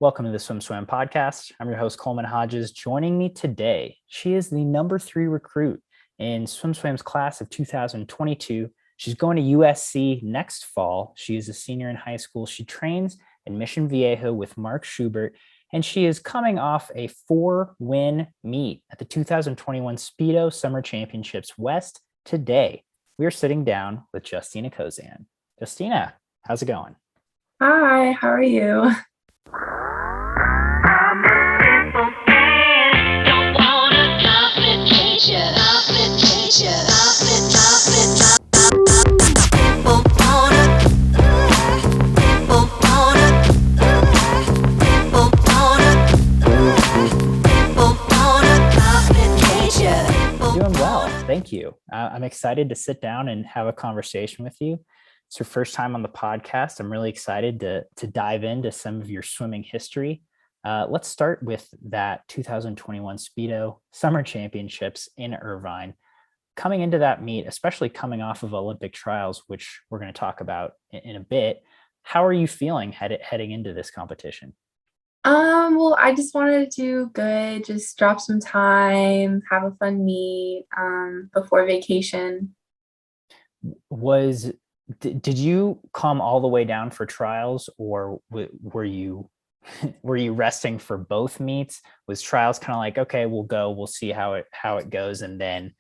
Welcome to the SwimSwam podcast. I'm your host, Coleman Hodges. Joining me today, she is the number 3 recruit in SwimSwam's class of 2022. She's going to USC next fall. She is a senior in high school. She trains in Mission Viejo with Mark Schubert, and she is coming off a 4-win meet at the 2021 Speedo Summer Championships West today. We are sitting down with Justina Kozan. Justina, how's it going? Hi, how are you? Doing well, thank you. I'm excited to sit down and have a conversation with you. It's your first time on the podcast. I'm really excited to dive into some of your swimming history. Let's start with that 2021 Speedo Summer Championships in Irvine. Coming into that meet, especially coming off of Olympic trials, which we're going to talk about in a bit, how are you feeling heading into this competition? Well, I just wanted to do good, just drop some time, have a fun meet, before vacation. Did you come all the way down for trials, or were you were you resting for both meets? Was trials kind of like, okay, we'll see how it goes, and then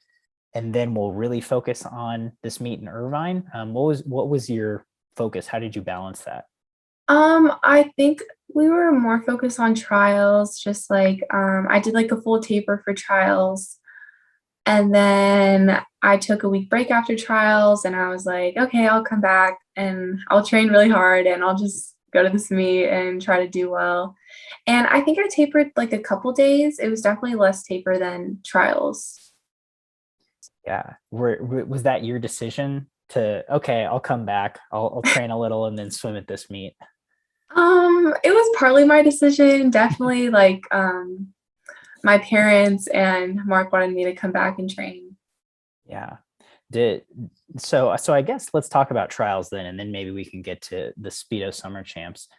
we'll really focus on this meet in Irvine? What was your focus? How did you balance that? I think we were more focused on trials, just like I did like a full taper for trials. And then I took a week break after trials and I was like, okay, I'll come back and I'll train really hard and I'll just go to this meet and try to do well. And I think I tapered like a couple days. It was definitely less taper than trials. Yeah. Was that your decision to, okay, I'll come back, I'll train a little and then swim at this meet? It was partly my decision, definitely like my parents and Mark wanted me to come back and train. Yeah. So I guess let's talk about trials then, and then maybe we can get to the Speedo Summer Champs.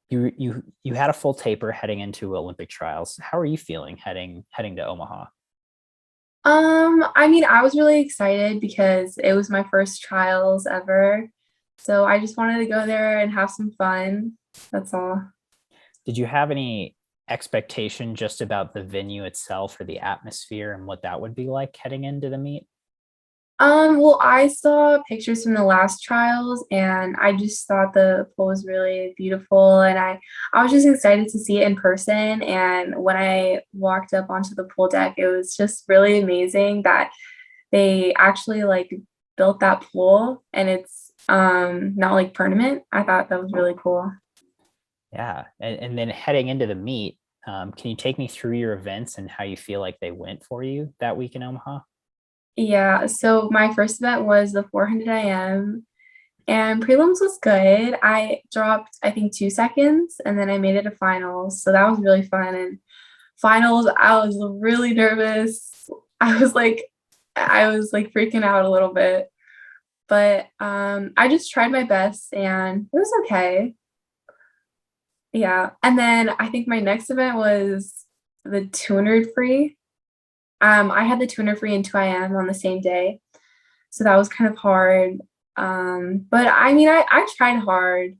You had a full taper heading into Olympic trials. How are you feeling heading to Omaha? I mean, I was really excited because it was my first trials ever. So I just wanted to go there and have some fun. That's all. Did you have any expectation just about the venue itself or the atmosphere and what that would be like heading into the meet? Well, I saw pictures from the last trials and I just thought the pool was really beautiful and I was just excited to see it in person. And when I walked up onto the pool deck, it was just really amazing that they actually like built that pool and it's not like permanent. I thought that was really cool. Yeah. And then heading into the meet, can you take me through your events and how you feel like they went for you that week in Omaha? Yeah, so my first event was the 400 IM and prelims was good. I dropped, I think, 2 seconds and then I made it to finals. So that was really fun. And finals, I was really nervous. I was like freaking out a little bit. But I just tried my best and it was okay. Yeah. And then I think my next event was the 200 free. I had the 200 free and 2 IM on the same day. So that was kind of hard. But I mean, I tried hard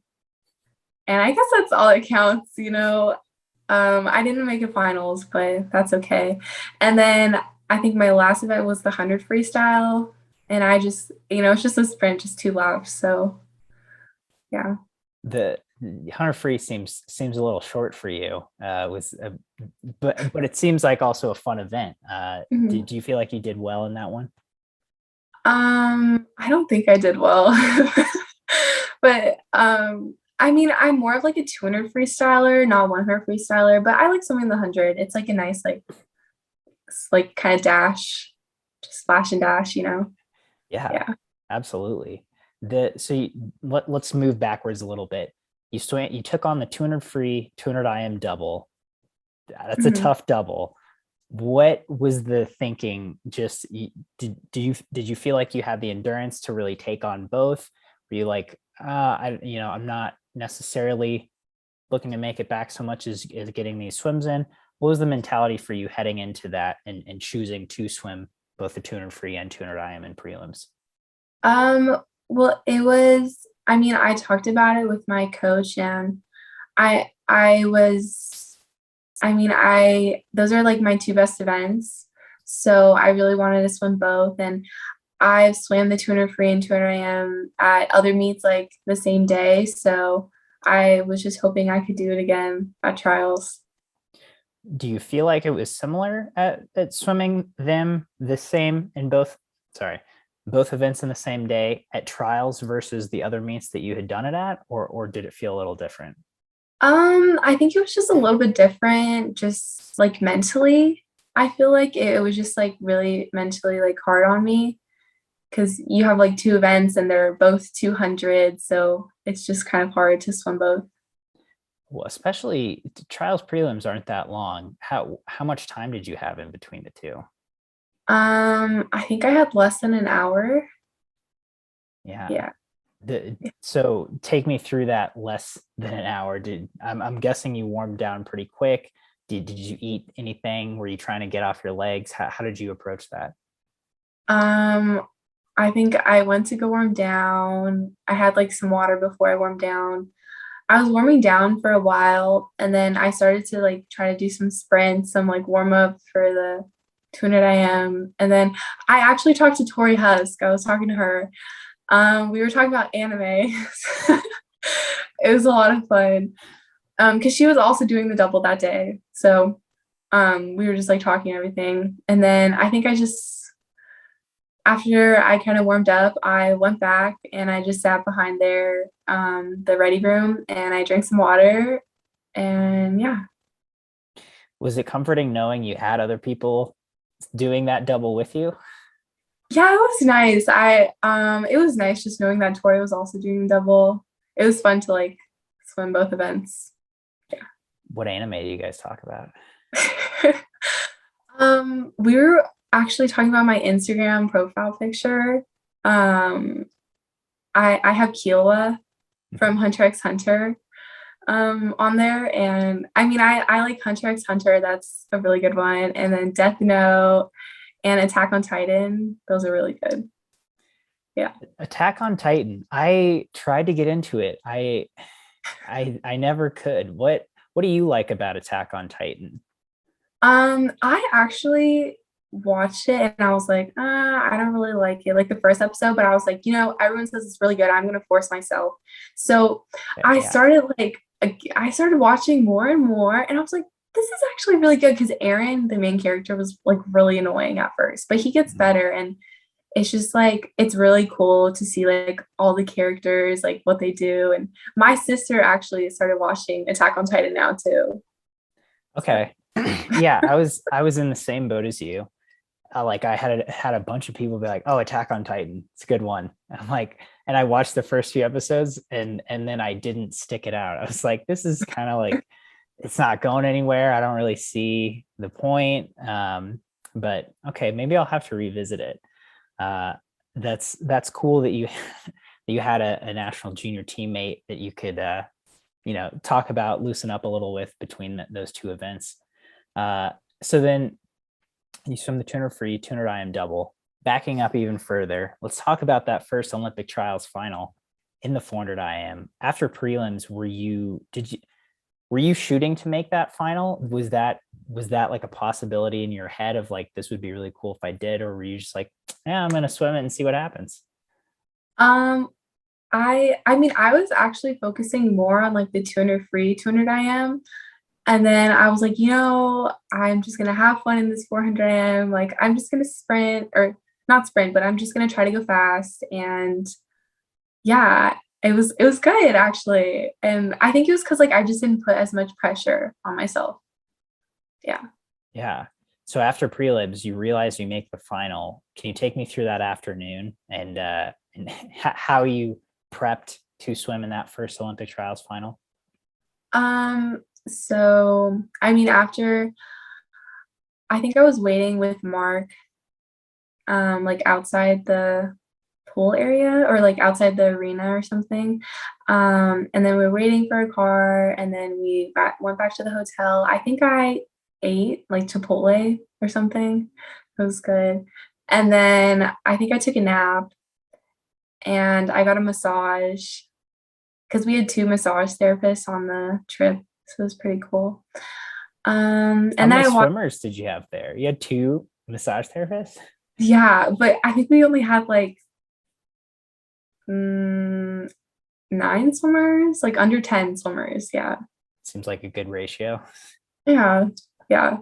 and I guess that's all that counts. I didn't make it finals, but that's okay. And then I think my last event was the 100 freestyle. And I just, it's just a sprint, just 2 laps. So yeah. The 100 free seems a little short for you. But it seems like also a fun event. Mhm. Did you feel like you did well in that one? I don't think I did well. But I mean, I'm more of like a 200 freestyler, not 100 freestyler, but I like swimming the 100. It's like a nice like kind of dash, just splash and dash. Yeah, Yeah. absolutely. Let's move backwards a little bit. You took on the 200 free, 200 IM double. That's a Mhm. tough double. What was the thinking? Did you feel like you had the endurance to really take on both? Were you like, I'm not necessarily looking to make it back so much as getting these swims in. What was the mentality for you heading into that and choosing to swim both the 200 free and 200 IM in prelims? Well, it was, I mean, I talked about it with my coach, and I was, I mean, those are like my two best events. So I really wanted to swim both. And I swam the 200 free and 200 IM at other meets like the same day. So I was just hoping I could do it again at trials. Do you feel like it was similar at swimming them the same in both, both events in the same day at trials versus the other meets that you had done it at, or did it feel a little different? I think it was just a little bit different, just like mentally. I feel like it was just like really mentally like hard on me because you have like two events and they're both 200. So it's just kind of hard to swim both. Well, especially trials prelims aren't that long. How much time did you have in between the two? I think I had less than an hour. Yeah. Yeah. So take me through that less than an hour. I'm guessing you warmed down pretty quick. Did you eat anything? Were you trying to get off your legs? How did you approach that? I think I went to go warm down. I had like some water before I warmed down. I was warming down for a while, and then I started to like try to do some sprints, some like warm up for the 200 IM. And then I actually talked to Torri Huske. I was talking to her. We were talking about anime. It was a lot of fun. Because she was also doing the double that day. So we were just like talking everything. And then I think after I kind of warmed up, I went back and I just sat behind there, the ready room, and I drank some water. And yeah. Was it comforting knowing you had other people doing that double with you? Yeah, it was nice. It was nice just knowing that Torri was also doing double. It was fun to like swim both events. Yeah. What anime do you guys talk about? We were actually talking about my Instagram profile picture. I have Kiowa from Hunter x Hunter on there, and I mean I like Hunter x Hunter. That's a really good one. And then Death Note and Attack on Titan. Those are really good. Yeah. Attack on Titan. I tried to get into it. I never could. What do you like about Attack on Titan? I actually watched it and I was like, I don't really like it. Like the first episode, but I was like, everyone says it's really good. I'm gonna force myself. So I started watching more and more, and I was like, this is actually really good because Aaron, the main character, was like really annoying at first, but he gets better, and it's just like it's really cool to see like all the characters, like what they do. And my sister actually started watching Attack on Titan now too. Okay. Yeah, I was in the same boat as you. Like I had a bunch of people be like, "Oh, Attack on Titan, it's a good one." And I'm like, and I watched the first few episodes, and then I didn't stick it out. I was like, this is kind of like it's not going anywhere. I don't really see the point. But okay, maybe I'll have to revisit it. That's cool that you that you had a national junior teammate that you could talk about, loosen up a little with between those two events. So then you swim the 200 free, 200 IM double. Backing up even further, let's talk about that first Olympic trials final in the 400 IM. After prelims, were you shooting to make that final? Was that like a possibility in your head of like, this would be really cool if I did, or were you just like, yeah, I'm gonna swim it and see what happens? I mean, I was actually focusing more on like the 200 free, 200 IM. And then I was like, I'm just going to have fun in this 400 IM. Like, I'm just going to sprint, or not sprint, but I'm just going to try to go fast. And yeah, it was good actually. And I think it was because like I just didn't put as much pressure on myself. Yeah. Yeah. So after prelims, you realize you make the final. Can you take me through that afternoon and how you prepped to swim in that first Olympic trials final? So I mean, after I think I was waiting with Mark, like outside the pool area or like outside the arena or something. And then we were waiting for a car, and then we went back to the hotel. I think I ate like Chipotle or something. It was good. And then I think I took a nap and I got a massage because we had two massage therapists on the trip. So it was pretty cool. How And then many I watched, swimmers did you have there? You had two massage therapists? yeah, but I think we only had like mm, 9 swimmers, like under 10 swimmers. Yeah. Seems like a good ratio. Yeah. Yeah.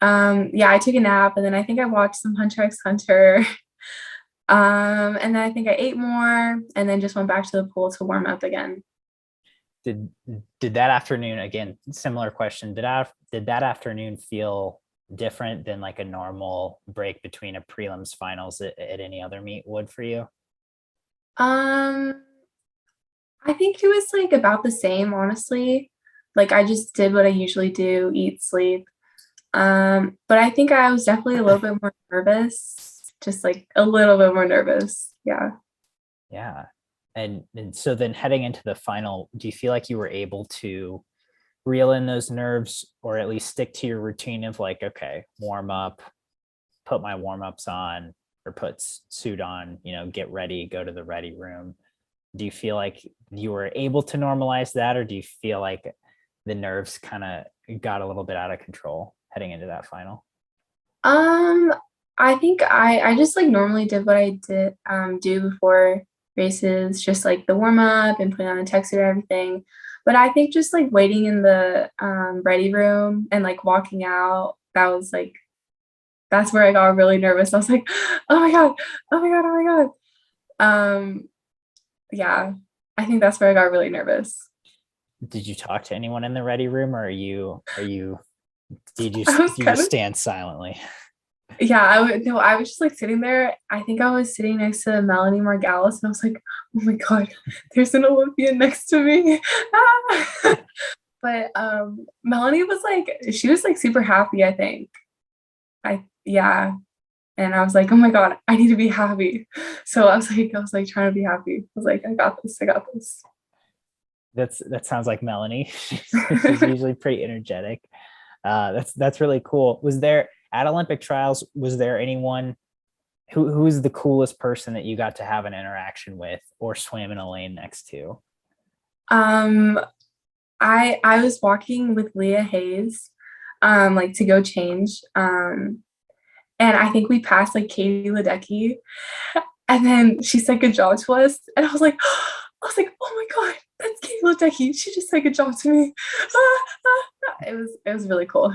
Yeah, I took a nap and then I think I watched some Hunter x Hunter. And then I think I ate more and then just went back to the pool to warm up again. Did did that afternoon, again, similar question, did that afternoon feel different than like a normal break between a prelims finals at any other meet would for you? Um, I think it was like about the same, honestly. Like I just did what I usually do, eat, sleep. But I think I was definitely a little bit more nervous, just like a little bit more nervous. Yeah. Yeah. And so then heading into the final, do you feel like you were able to reel in those nerves or at least stick to your routine of like, okay, warm up, put my warm ups on or put suit on, get ready, go to the ready room? Do you feel like you were able to normalize that, or do you feel like the nerves kind of got a little bit out of control heading into that final? Um, I think I just like normally did what I did do before races, just like the warm up and putting on the tech suit and everything. But I think just like waiting in the ready room and like walking out, that was like that's where I got really nervous. I was like, oh my God, oh my God, oh my God. Yeah, I think that's where I got really nervous. Did you talk to anyone in the ready room, or did you I was you kind just of stand silently? Yeah, I was just like sitting there. I think I was sitting next to Melanie Margalis, and I was like, oh my God, there's an Olympian next to me. Ah. But Melanie was like, she was like super happy, I think. Yeah. And I was like, oh my God, I need to be happy. So I was like trying to be happy. I was like, I got this, I got this. That sounds like Melanie. She's usually pretty energetic. That's really cool. Was there at Olympic trials, was there anyone who is the coolest person that you got to have an interaction with or swam in a lane next to? Um, I was walking with Leah Hayes, like to go change. And I think we passed like Katie Ledecky, and then she said good job to us, and oh my God, that's Katie Ledecky. She just said good job to me. It was really cool.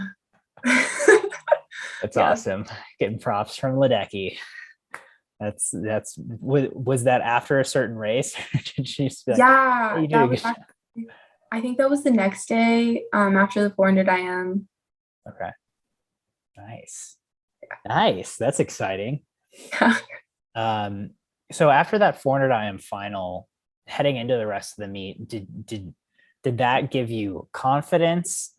That's Yeah. awesome. Getting props from Ledecky. Was that after a certain race? Did she just be like, hey, Yeah, you did a that good was job? actually, I think that was the next day, after the 400 IM. Okay. Nice. Nice. That's exciting. Yeah. Um, so after that 400 IM final, heading into the rest of the meet, did that give you confidence?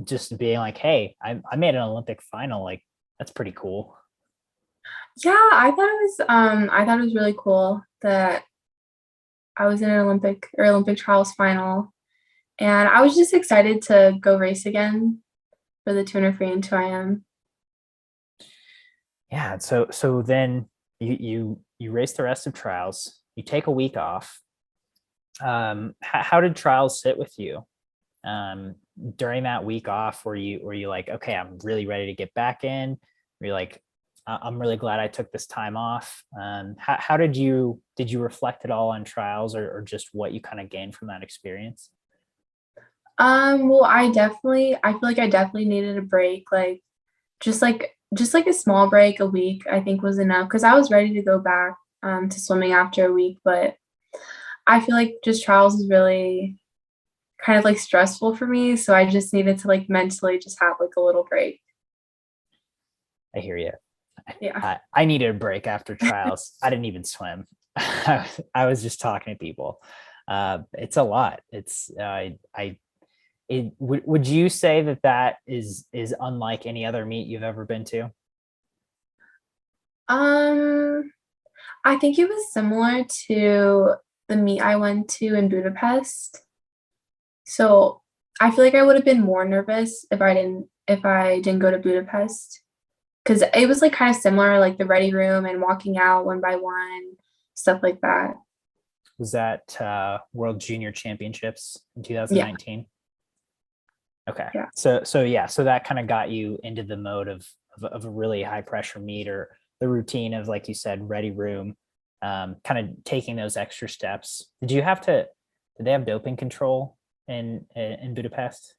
Just being like, hey, I made an Olympic final. Like, that's pretty cool. Yeah, I thought it was really cool that I was in an Olympic trials final. And I was just excited to go race again for the 200 free and 2 IM. Yeah. So then you race the rest of trials. You take a week off. How did trials sit with you? During that week off, were you like, okay, I'm really ready to get back in? Were you like, I'm really glad I took this time off? How did you reflect at all on trials, or just what you kind of gained from that experience? Well, I feel like I definitely needed a break, like just like a small break, a week, I think was enough because I was ready to go back to swimming after a week, but I feel like just trials is really kind of like stressful for me, so I just needed to like mentally just have like a little break. I hear you. Yeah. I needed a break after trials. I didn't even swim. I was just talking to people. It's a lot. Would you say that is unlike any other meet you've ever been to? Um, I think it was similar to the meet I went to in Budapest. So I feel like I would have been more nervous if I didn't go to Budapest, because it was like kind of similar, like the ready room and walking out one by one, stuff like that. Was that World Junior Championships in Yeah, 2019? Okay. yeah. So that kind of got you into the mode of a really high pressure meet, or the routine of, like you said, ready room, kind of taking those extra steps. Did they have doping control in Budapest?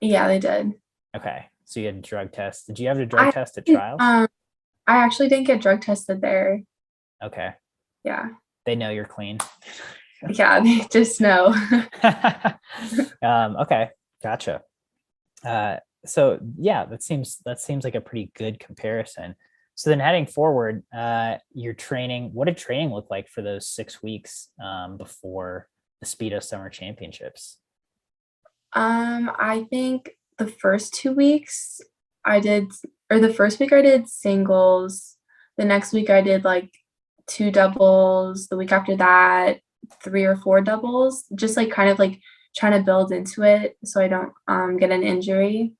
Yeah, they did. Okay. So you had a drug test. Did you have a drug I test at trials? I actually didn't get drug tested there. Okay. Yeah. They know you're clean. Yeah, they just know. Okay. Gotcha. So yeah, that seems like a pretty good comparison. So then heading forward, your training, what did training look like for those 6 weeks before the Speedo Summer Championships? I think the first 2 weeks I did, or the first week I did singles. The next week I did like 2 doubles. The week after that, 3 or 4 doubles, just like kind of like trying to build into it so I don't get an injury.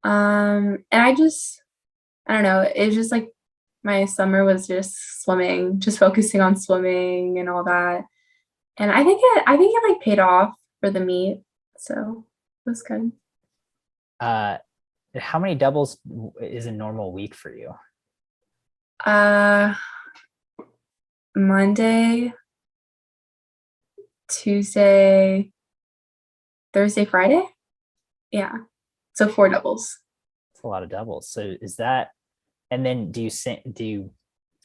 And I don't know, it's just like my summer was just swimming, just focusing on swimming and all that. And I think it like paid off for the meet. So it was good. Uh, how many doubles is a normal week for you? Uh Monday, Tuesday, Thursday, Friday. Yeah. So 4 doubles. It's a lot of doubles. So is that, and then do you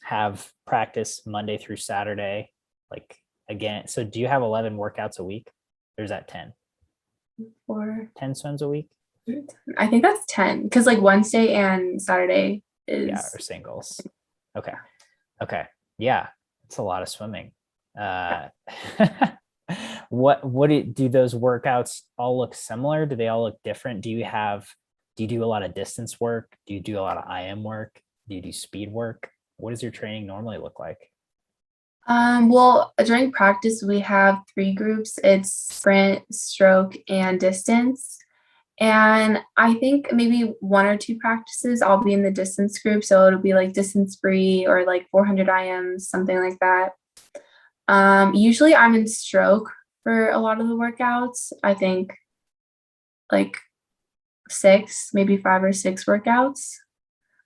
have practice Monday through Saturday? Like again, so do you have 11 workouts a week? Or is that 10? 4. 10 swims a week? I think that's 10, because like Wednesday and Saturday Yeah, is or singles. Okay. Okay. Yeah, it's a lot of swimming. Do those workouts all look similar? Do they all look different? Do you do a lot of distance work? Do you do a lot of IM work? Do you do speed work? What does your training normally look like? Well, during practice we have 3 groups. It's sprint, stroke, and distance. And I think maybe 1 or 2 practices I'll be in the distance group. So it'll be like distance free or like 400 IMs, something like that. Usually I'm in stroke for a lot of the workouts. I think like 6, maybe 5 or 6 workouts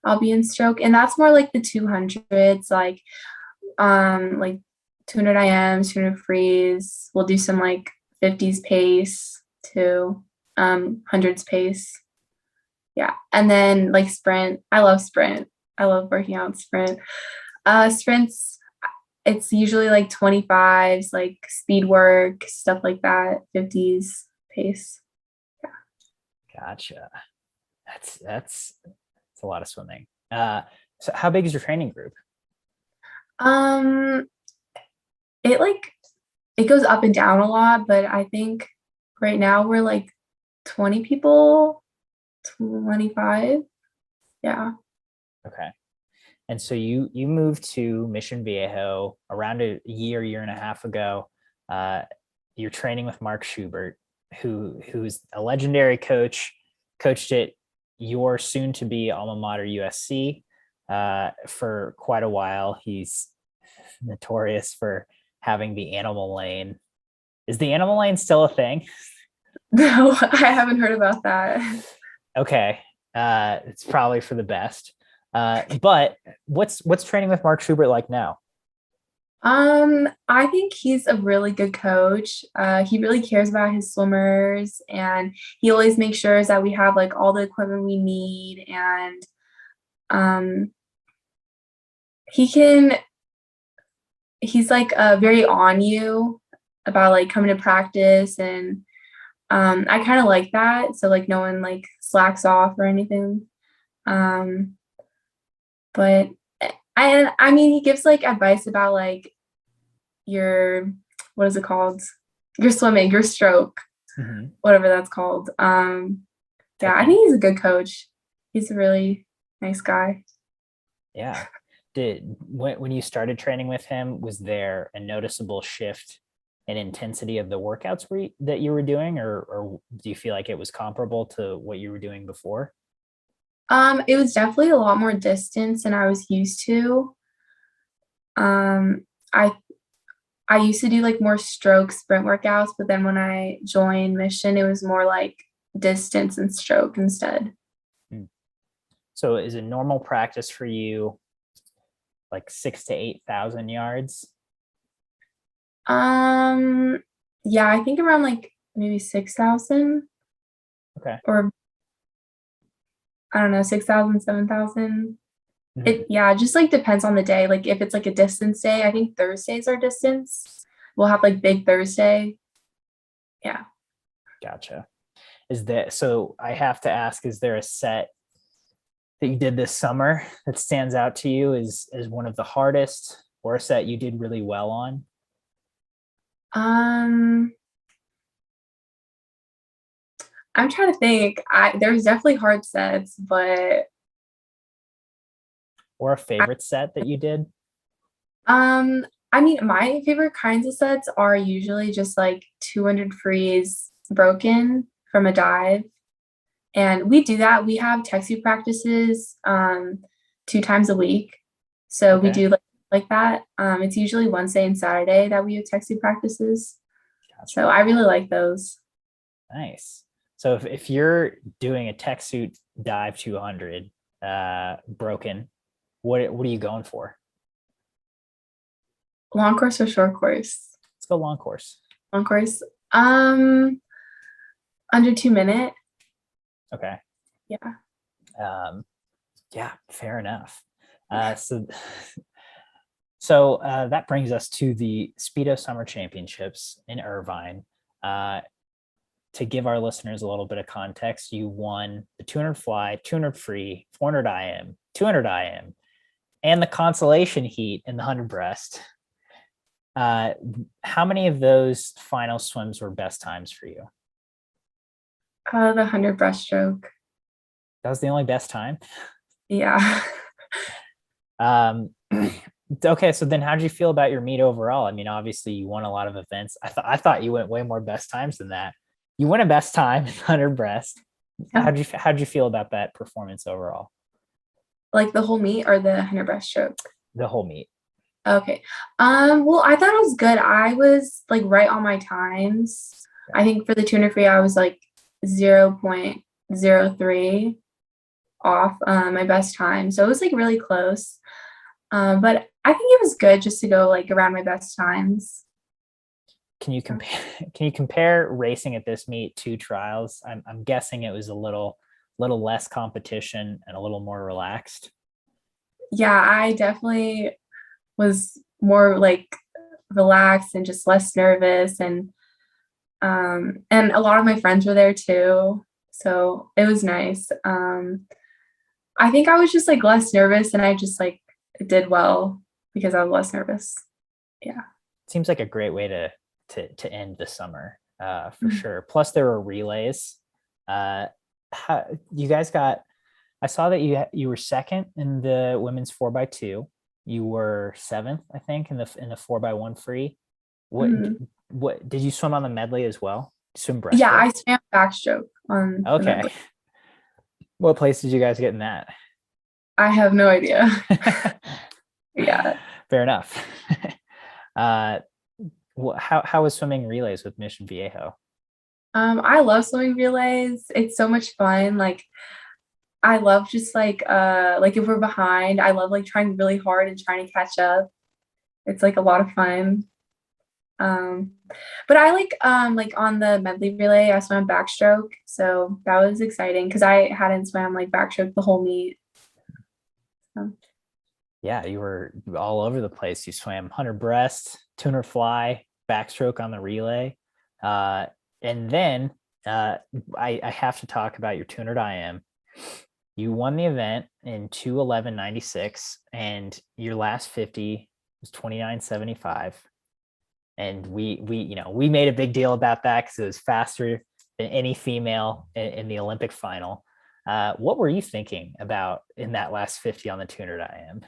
I'll be in stroke. And that's more like the 200s, like 200 IMs, 200 freeze. We'll do some like 50s pace to hundreds pace. Yeah. And then like sprint. I love sprint. I love working out sprint. Sprints, it's usually like 25s, like speed work, stuff like that, 50s pace. Gotcha. That's a lot of swimming. So how big is your training group? Um, it like it goes up and down a lot, but I think right now we're like 20 people, 25. Yeah. Okay. And so you moved to Mission Viejo around a year and a half ago. You're training with Mark Schubert, who's a legendary coach, coached at your soon to be alma mater USC for quite a while. He's notorious for having the animal lane. Is the animal lane still a thing? No, I haven't heard about that. Okay. It's probably for the best. But what's training with Mark Schubert like now? I think he's a really good coach. He really cares about his swimmers, and he always makes sure that we have like all the equipment we need, and um he's like very on you about like coming to practice, and I kind of like that. So like no one like slacks off or anything. But I mean he gives like advice about like your, what is it called? Your swimming, your stroke, whatever that's called. Yeah, I think he's a good coach. He's a really nice guy. Yeah. When you started training with him, was there a noticeable shift in intensity of the workouts that you were doing, or do you feel like it was comparable to what you were doing before? It was definitely a lot more distance than I was used to. Um, I I used to do like more stroke sprint workouts, but then when I joined Mission, it was more like distance and stroke instead. Mm. So is it normal practice for you like 6 to 8,000 yards? Yeah, I think around like maybe 6,000 Okay. or I don't know, 6,000, 7,000. Mhm. It just like depends on the day. Like if it's like a distance day, I think Thursdays are distance. We'll have like big Thursday. Yeah. Gotcha. So I have to ask, is there a set that you did this summer that stands out to you as one of the hardest, or a set you did really well on? Um, I'm trying to think. There's definitely hard sets, but Or a I, favorite set that you did? um, I mean, my favorite kinds of sets are usually just like 200 frees broken from a dive. And we do that. We have taxi practices 2 times a week. So we Okay. do like that. It's usually Wednesday and Saturday that we have taxi practices. So Gotcha. I really like those. Nice. So if you're doing a tech suit dive 200 broken, what are you going for? Long course or short course? Let's go long course. Long course. Um, Under 2 minute. Okay. Yeah. Um, yeah, fair enough. So that brings us to the Speedo Summer Championships in Irvine. Uh, to give our listeners a little bit of context, you won the 200 fly, 200 free, 400 IM, 200 IM, and the consolation heat in the 100 breast. How many of those final swims were best times for you? The 100 breaststroke. That was the only best time. Yeah. Um, okay, so then how did you feel about your meet overall? I mean, obviously you won a lot of events. I thought you went way more best times than that. You won a best time in 100 breast. Yeah. How'd you feel about that performance overall? Like the whole meet or the 100 breaststroke? The whole meet. Okay. Well, I thought it was good. I was like right on my times. I think for the 200 free, I was like 0.03 off my best time. So it was like really close. But I think it was good just to go like around my best times. Can you compare can you compare racing at this meet to trials? I'm guessing it was a little less competition and a little more relaxed. Yeah, I definitely was more like relaxed and just less nervous and a lot of my friends were there too. So it was nice. I think I was just like less nervous and I just like did well because I was less nervous. Yeah. Seems like a great way to end the summer, for Mhm. sure. Plus there were relays. How you guys got I saw that you were second in the women's 4x2. You were seventh, I think, in the 4x1 free. What Mhm. what did you swim on the medley as well? Swim Yeah, breaststroke? I swam backstroke on the Okay. medley. What place did you guys get in that? I have no idea. Yeah. Fair enough. uh, how was swimming relays with Mission Viejo? I love swimming relays. It's so much fun. Like I love just like if we're behind, I love like trying really hard and trying to catch up. It's like a lot of fun. Um, but I like on the medley relay, I swam backstroke, so that was exciting because I hadn't swam like backstroke the whole meet. So, Yeah, you were all over the place. You swam 100 breast, 200 fly, backstroke on the relay. And then I have to talk about your 200 IM. You won the event in 2:11.96, and your last 50 was 29.75. And we made a big deal about that because it was faster than any female in the Olympic final. What were you thinking about in that last 50 on the 200 IM?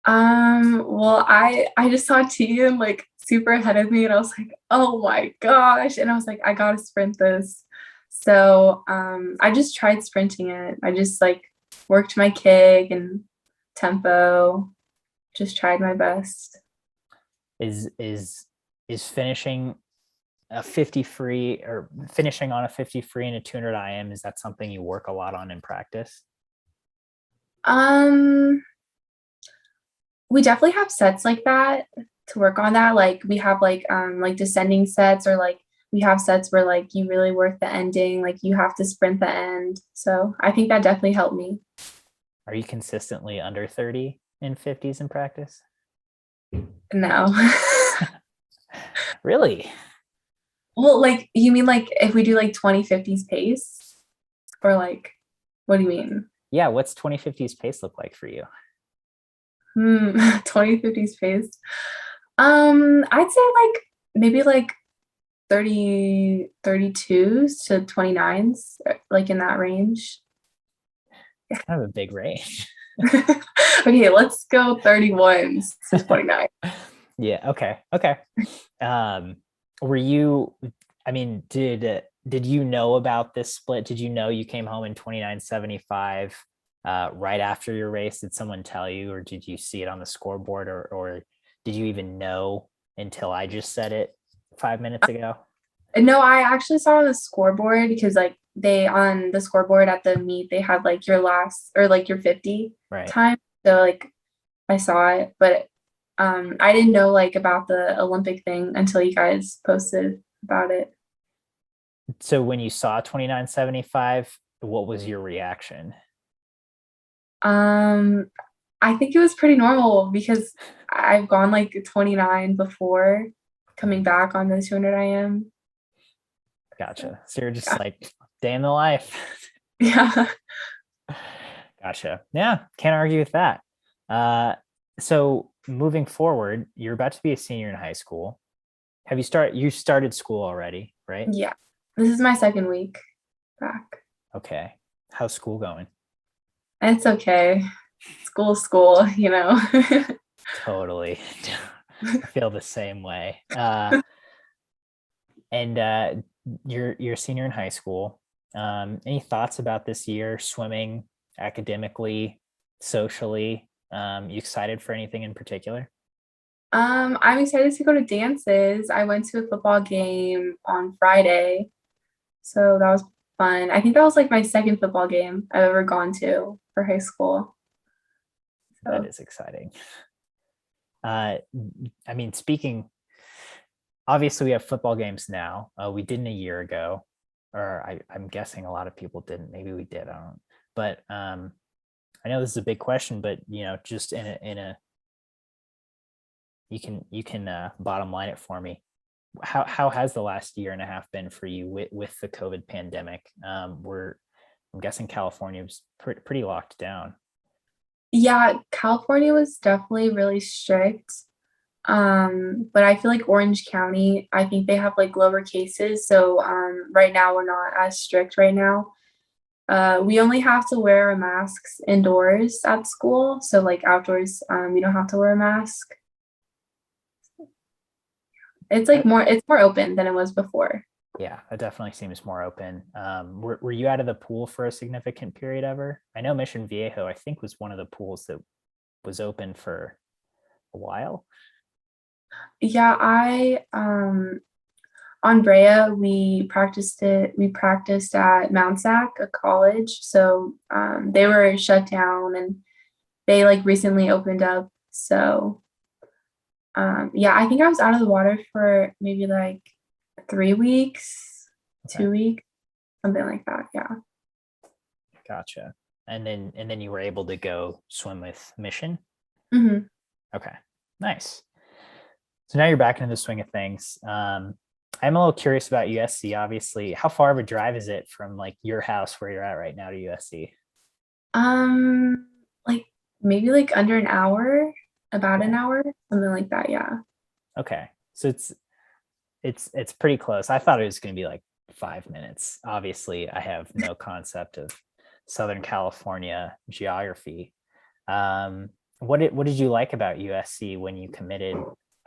Well, I just saw Tegan like super ahead of me and I was like, oh my gosh. And I was like, I gotta sprint this. So I just tried sprinting it. I just like worked my kick and tempo, just tried my best. Is finishing a 50 free or finishing on a 50 free and a 200 IM, is that something you work a lot on in practice? Um, we definitely have sets like that to work on that. Like we have like descending sets or like we have sets where like you really work the ending, like you have to sprint the end. So I think that definitely helped me. Are you consistently under 30 in 50s in practice? No. Really? Well, like you mean like if we do like 2050s pace or like what do you mean? Yeah, what's 2050's pace look like for you? 2050s pace. I'd say like maybe like 32s to 29s, like in that range. It's kind of a big range. Okay, let's go 31s to 29. Yeah, okay. Um, were you, I mean, did you know about this split? Did you know you came home in 29.75 right after your race? Did someone tell you, or did you see it on the scoreboard, or did you even know until I just said it 5 minutes ago? No, I actually saw on the scoreboard because like they on the scoreboard at the meet they had like your last or like your 50 Right. time. So like I saw it, but I didn't know like about the Olympic thing until you guys posted about it. So when you saw 29.75, what was your reaction? Um I think it was pretty normal because I've gone like 29 before coming back on the 200 IM. So, Gotcha. So you're just yeah. like, day in the life. Yeah. Gotcha. Yeah, can't argue with that. So moving forward, you're about to be a senior in high school. You started school already, right? Yeah. This is my second week back. Okay. How's school going? It's okay. School, you know. Totally. I feel the same way. And you're a senior in high school. Any thoughts about this year, swimming, academically, socially? You excited for anything in particular? I'm excited to go to dances. I went to a football game on Friday, so that was fun. I think that was like my second football game I've ever gone to for high school. That So is exciting. I mean, obviously we have football games now. We didn't a year ago, or I'm guessing a lot of people didn't. Maybe we did. I don't. But I know this is a big question, but just you can bottom line it for me. How has the last year and a half been for you with the COVID pandemic? I'm guessing California was pretty locked down. yeah, California was definitely really strict. But I feel like Orange County, I think they have like lower cases. So right now we're not as strict right now. We only have to wear a masks indoors at school. So like outdoors, we don't have to wear a mask. It's more open than it was before. Yeah, it definitely seems more open. Were you out of the pool for a significant period ever? I know Mission Viejo, I think, was one of the pools that was open for a while. Yeah, I on Brea we practiced at Mount Sac, a college. So they were shut down and they like recently opened up. So yeah, I think I was out of the water for maybe like 3 weeks, Okay, 2 weeks, something like that. Yeah. gotcha. And then you were able to go swim with Mission. Hmm. Okay, nice. So now you're back into the swing of things. I'm a little curious about USC. Obviously, how far of a drive is it from like your house where you're at right now to USC? Like maybe like under an hour, about an Okay. hour, something like that. Yeah. Okay, so it's pretty close. I thought it was going to be like 5 minutes. Obviously, I have no concept of Southern California geography. Um, what did you like about USC when you committed?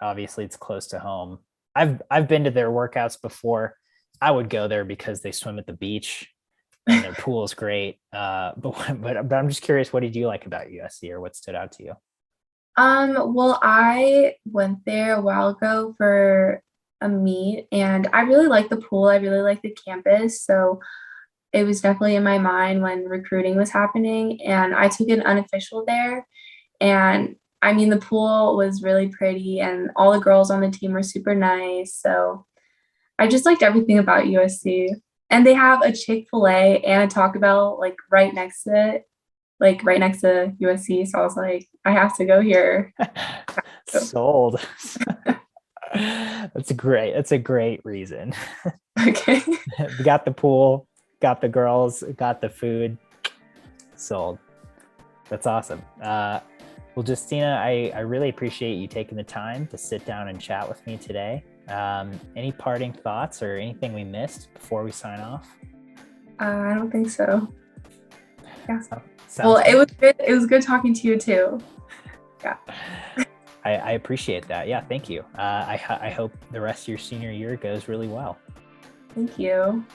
Obviously, it's close to home. I've been to their workouts before. I would go there because they swim at the beach and their pool is great. But I'm just curious, what did you like about USC, or what stood out to you? Well, I went there a while ago for a meet and I really like the pool. I really like the campus. So it was definitely in my mind when recruiting was happening. And I took an unofficial there. And I mean, the pool was really pretty and all the girls on the team were super nice. So I just liked everything about USC. And they have a Chick-fil-A and a Taco Bell like right next to it, like right next to USC. So I was like, I have to go here. Sold. That's great. That's a great reason. Okay. We got the pool, got the girls, got the food. Sold. That's awesome. Well, Justina, I really appreciate you taking the time to sit down and chat with me today. Any parting thoughts or anything we missed before we sign off? I don't think so. Yeah. Sounds it was good. It was good talking to you too. Yeah. I appreciate that. Yeah, thank you. I hope the rest of your senior year goes really well. Thank you.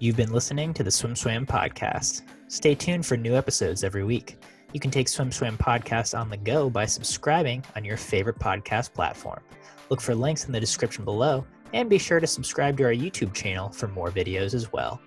You've been listening to the SwimSwam podcast. Stay tuned for new episodes every week. You can take SwimSwam podcast on the go by subscribing on your favorite podcast platform. Look for links in the description below, and be sure to subscribe to our YouTube channel for more videos as well.